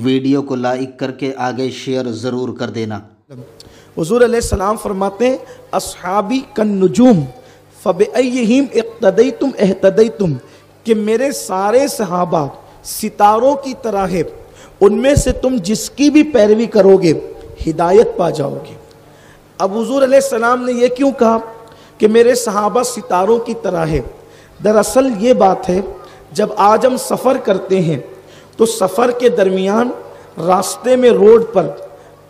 Video کو like کر کے آگے شیئر ضرور کر دینا۔ حضور علیہ السلام فرماتے ہیں اصحابی کالنجوم فبأیہم اقتدیتم اہتدیتم، کہ میرے سارے صحابہ ستاروں کی طرح ہے، ان میں سے تم جس کی بھی پیروی کرو گے ہدایت پا جاؤ گے۔ اب حضور علیہ السلام نے یہ کیوں کہا کہ میرے صحابہ ستاروں کی طرح ہے؟ دراصل یہ بات ہے، جب آج ہم سفر کرتے ہیں تو سفر کے درمیان راستے میں روڈ پر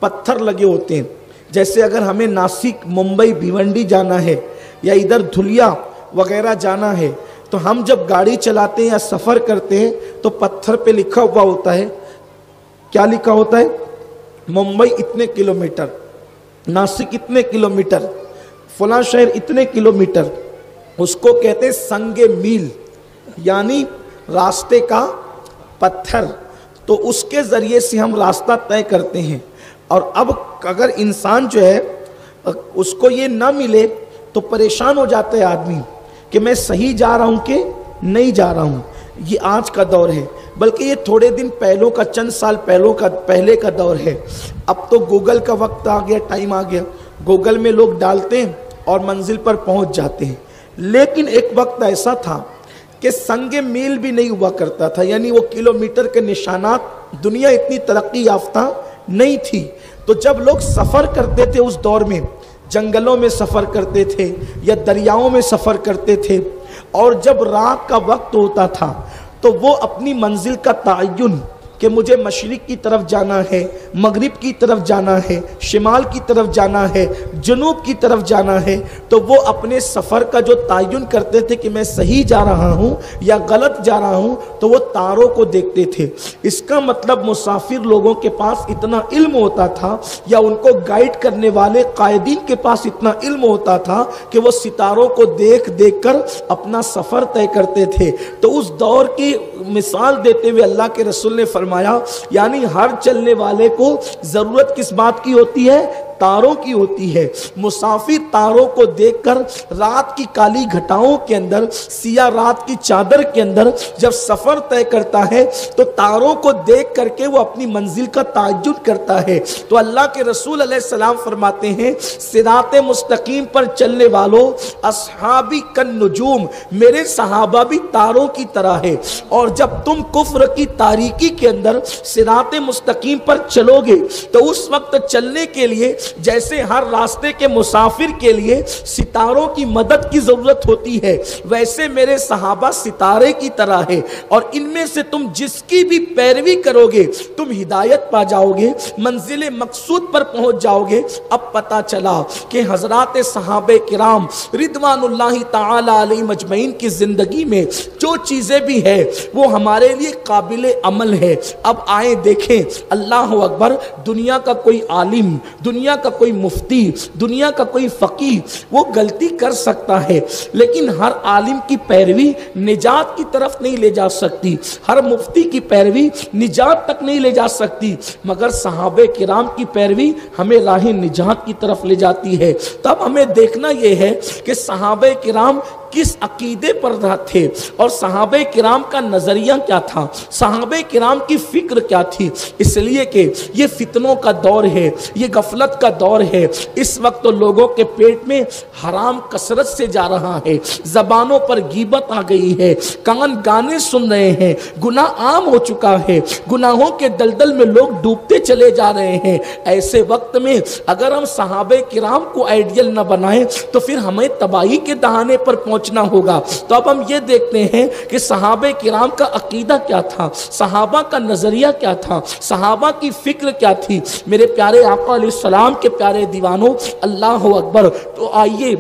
پتھر لگے ہوتے ہیں۔ جیسے اگر ہمیں ناسک، ممبئی، بھیونڈی جانا ہے یا ادھر دھلیا وغیرہ جانا ہے تو ہم جب گاڑی چلاتے ہیں یا سفر کرتے ہیں تو پتھر پہ لکھا ہوا ہوتا ہے، کیا لکھا ہوتا ہے؟ ممبئی اتنے کلومیٹر، ناسک اتنے کلومیٹر، فلاں شہر اتنے کلومیٹر۔ اس کو کہتے ہیں سنگ میل، یعنی راستے کا پتھر۔ تو اس کے ذریعے سے ہم راستہ طے کرتے ہیں۔ اور اب اگر انسان جو ہے اس کو یہ نہ ملے تو پریشان ہو جاتا ہے آدمی کہ میں صحیح جا رہا ہوں کہ نہیں جا رہا ہوں۔ یہ آج کا دور ہے، بلکہ یہ تھوڑے دن پہلوں کا، چند سال پہلے کا دور ہے۔ اب تو گوگل کا وقت آ گیا، ٹائم آ گیا، گوگل میں لوگ ڈالتے ہیں اور منزل پر پہنچ جاتے ہیں۔ لیکن ایک وقت ایسا تھا کہ سنگ میل بھی نہیں ہوا کرتا تھا، یعنی وہ کلومیٹر کے نشانات، دنیا اتنی ترقی یافتہ نہیں تھی۔ تو جب لوگ سفر کرتے تھے اس دور میں، جنگلوں میں سفر کرتے تھے یا دریاؤں میں سفر کرتے تھے، اور جب رات کا وقت ہوتا تھا تو وہ اپنی منزل کا تعین کہ مجھے مشرق کی طرف جانا ہے، مغرب کی طرف جانا ہے، شمال کی طرف جانا ہے، جنوب کی طرف جانا ہے، تو وہ اپنے سفر کا جو تعین کرتے تھے کہ میں صحیح جا رہا ہوں یا غلط جا رہا ہوں تو وہ تاروں کو دیکھتے تھے۔ اس کا مطلب مسافر لوگوں کے پاس اتنا علم ہوتا تھا، یا ان کو گائیڈ کرنے والے قائدین کے پاس اتنا علم ہوتا تھا کہ وہ ستاروں کو دیکھ دیکھ کر اپنا سفر طے کرتے تھے۔ تو اس دور کی مثال دیتے ہوئے اللہ کے رسول نے فرمایا، یعنی ہر چلنے والے کو ضرورت کس بات کی ہوتی ہے؟ تاروں کی ہوتی ہے۔ مسافر تاروں کو دیکھ کر رات کی کالی گھٹاؤں کے اندر، سیاہ رات کی چادر کے اندر جب سفر طے کرتا ہے تو تاروں کو دیکھ کر کے وہ اپنی منزل کا تعین کرتا ہے۔ تو اللہ کے رسول علیہ السلام فرماتے ہیں صراط مستقیم پر چلنے والوں اصحابی کالنجوم، میرے صحابہ بھی تاروں کی طرح ہے۔ اور جب تم کفر کی تاریکی کے اندر صراط مستقیم پر چلو گے تو اس وقت چلنے کے لیے جیسے ہر راستے کے مسافر کے لیے ستاروں کی مدد کی ضرورت ہوتی ہے، ویسے میرے صحابہ ستارے کی طرح ہے، اور ان میں سے تم جس کی بھی پیروی کرو گے تم ہدایت پا جاؤ گے، منزل مقصود پر پہنچ جاؤ گے۔ اب پتا چلا کہ حضرات صحابہ کرام رضوان اللہ تعالی علیہم اجمعین کی زندگی میں جو چیزیں بھی ہیں وہ ہمارے لیے قابل عمل ہے۔ اب آئیں دیکھیں، اللہ اکبر، دنیا کا کوئی عالم، دنیا کا کوئی مفتی، دنیا کا کوئی فقیہ وہ غلطی کر سکتا ہے، لیکن ہر عالم کی پیروی نجات کی طرف نہیں لے جا سکتی، ہر مفتی کی پیروی نجات تک نہیں لے جا سکتی، مگر صحابہ کرام کی پیروی ہمیں راہ نجات کی طرف لے جاتی ہے۔ تب ہمیں دیکھنا یہ ہے کہ صحابہ کرام کس عقیدے پر تھے اور صحابہ کرام کا نظریہ کیا تھا، صحابہ کرام کی فکر کیا تھی۔ اس لیے کہ یہ فتنوں کا دور ہے، یہ غفلت کا دور ہے۔ اس وقت لوگوں کے پیٹ میں حرام کثرت سے جا رہا ہے، زبانوں پر غیبت آ گئی ہے، کان گانے سن رہے ہیں، گناہ عام ہو چکا ہے، گناہوں کے دلدل میں لوگ ڈوبتے چلے جا رہے ہیں۔ ایسے وقت میں اگر ہم صحابہ کرام کو آئیڈیل نہ بنائیں تو پھر ہمیں تباہی کے دہانے پر پہنچنا ہوگا۔ تو اب ہم یہ دیکھتے ہیں کہ صحابہ کرام کا عقیدہ کیا تھا، صحابہ کا نظریہ کیا تھا، صحابہ کی فکر کیا تھی۔ میرے پیارے آقا علیہ السلام کے پیارے دیوانوں، اللہ اکبر۔ تو آئیے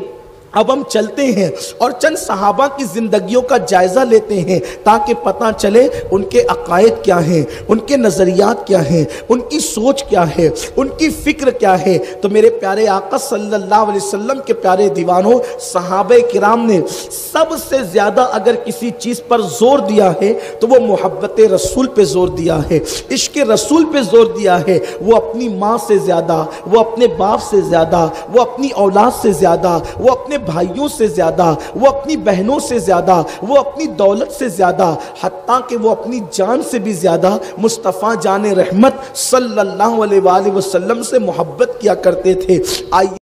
اب ہم چلتے ہیں اور چند صحابہ کی زندگیوں کا جائزہ لیتے ہیں تاکہ پتہ چلے ان کے عقائد کیا ہیں، ان کے نظریات کیا ہیں، ان کی سوچ کیا ہے، ان کی فکر کیا ہے۔ تو میرے پیارے آقا صلی اللہ علیہ وسلم کے پیارے دیوانوں، صحابہ کرام نے سب سے زیادہ اگر کسی چیز پر زور دیا ہے تو وہ محبت رسول پہ زور دیا ہے، عشق رسول پہ زور دیا ہے۔ وہ اپنی ماں سے زیادہ، وہ اپنے باپ سے زیادہ، وہ اپنی اولاد سے زیادہ، وہ اپنے بھائیوں سے زیادہ، وہ اپنی بہنوں سے زیادہ، وہ اپنی دولت سے زیادہ، حتیٰ کہ وہ اپنی جان سے بھی زیادہ مصطفیٰ جان رحمت صلی اللہ علیہ وآلہ وسلم سے محبت کیا کرتے تھے۔ آئیے